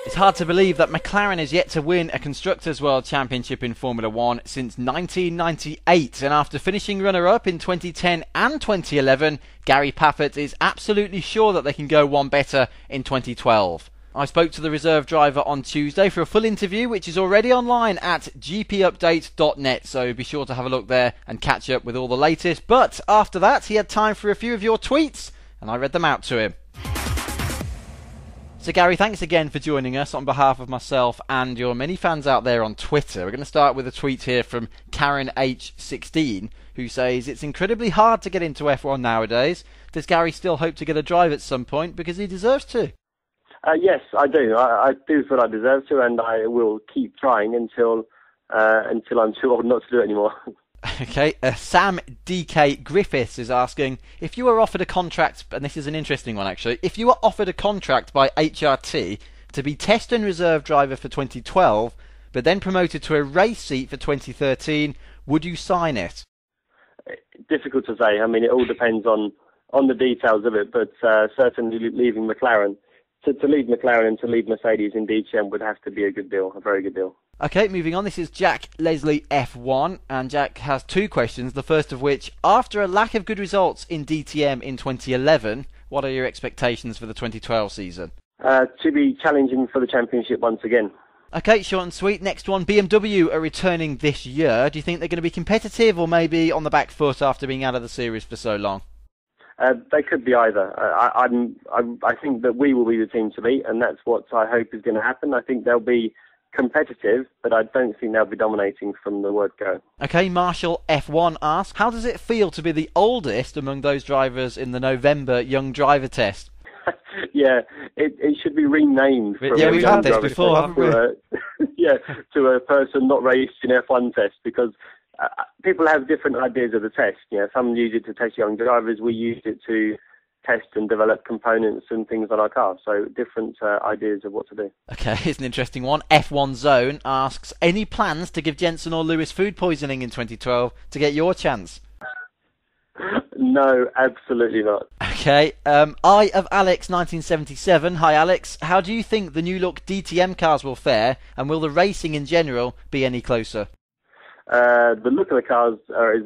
It's hard to believe that McLaren is yet to win a Constructors' World Championship in Formula 1 since 1998, and after finishing runner-up in 2010 and 2011, Gary Paffett is absolutely sure that they can go one better in 2012. I spoke to the reserve driver on Tuesday for a full interview, which is already online at gpupdate.net, so be sure to have a look there and catch up with all the latest. But after that, he had time for a few of your tweets, and I read them out to him. So Gary, thanks again for joining us on behalf of myself and your many fans out there on Twitter. We're going to start with a tweet here from Karen H16, who says, it's incredibly hard to get into F1 nowadays. Does Gary still hope to get a drive at some point, because he deserves to? Yes, I do. I do feel I deserve to, and I will keep trying until I'm too old not to do it anymore. Okay, Sam DK Griffiths is asking, if you were offered a contract, and this is an interesting one actually, if you were offered a contract by HRT to be test and reserve driver for 2012, but then promoted to a race seat for 2013, would you sign it? Difficult to say. I mean, it all depends on the details of it, but certainly leaving McLaren, to leave McLaren and to leave Mercedes in DTM would have to be a good deal, a very good deal. Okay, moving on. This is Jack Leslie F1, and Jack has two questions. The first of which, after a lack of good results in DTM in 2011, what are your expectations for the 2012 season? To be challenging for the championship once again. Okay, short and sweet. Next one, BMW are returning this year. Do you think they're going to be competitive, or maybe on the back foot after being out of the series for so long? They could be either. I think that we will be the team to beat, and that's what I hope is going to happen. I think they'll be competitive, but I don't think they'll be dominating from the word go. Okay, Marshall F1 asks, how does it feel to be the oldest among those drivers in the November Young Driver Test? Yeah, it should be renamed. Yeah, we've had this before, haven't we? To a person not raced in F1 test, because people have different ideas of the test. You know, some use it to test young drivers. We use it to test and develop components and things on our car. So different ideas of what to do. Okay, here's an interesting one. F1 Zone asks, any plans to give Jensen or Lewis food poisoning in 2012 to get your chance? No, absolutely not. Okay, I of Alex 1977. Hi Alex, how do you think the new look DTM cars will fare, and will the racing in general be any closer? The look of the cars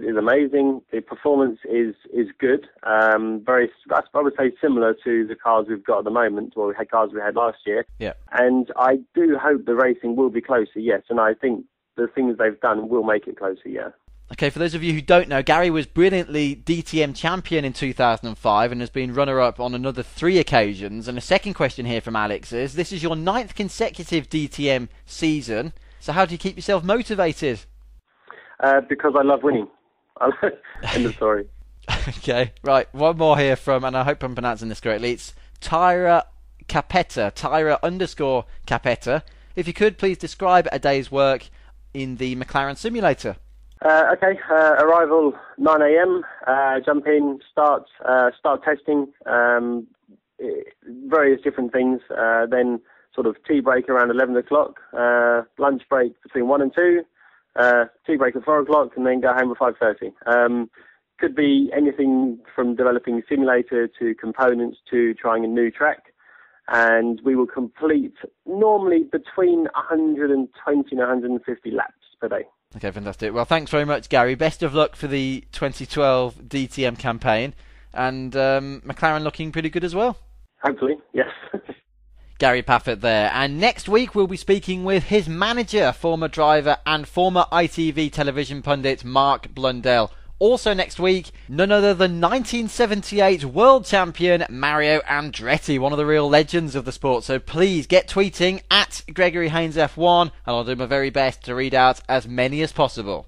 is amazing. The performance is good. I would say similar to the cars we've got at the moment, or the cars we had last year. Yeah. And I do hope the racing will be closer, yes. And I think the things they've done will make it closer, yeah. Okay, for those of you who don't know, Gary was brilliantly DTM champion in 2005 and has been runner-up on another 3 occasions. And a second question here from Alex is, this is your 9th consecutive DTM season, so how do you keep yourself motivated? Because I love winning. End of story. Okay, right. One more here from, and I hope I'm pronouncing this correctly, it's Tyra Capetta, Tyra_Capetta. If you could, please describe a day's work in the McLaren simulator. Okay, arrival 9 a.m, jump in, start testing, various different things, then sort of tea break around 11 o'clock, lunch break between 1 and 2, tea break at 4 o'clock, and then go home at 5:30. Could be anything from developing a simulator to components to trying a new track, and we will complete normally between 120 and 150 laps per day. Okay, fantastic. Well, thanks very much, Gary. Best of luck for the 2012 DTM campaign, and McLaren looking pretty good as well. Hopefully, yes. Gary Paffett there. And next week we'll be speaking with his manager, former driver and former ITV television pundit Mark Blundell. Also next week, none other than 1978 world champion Mario Andretti, one of the real legends of the sport. So please get tweeting at Gregory Haines F1, and I'll do my very best to read out as many as possible.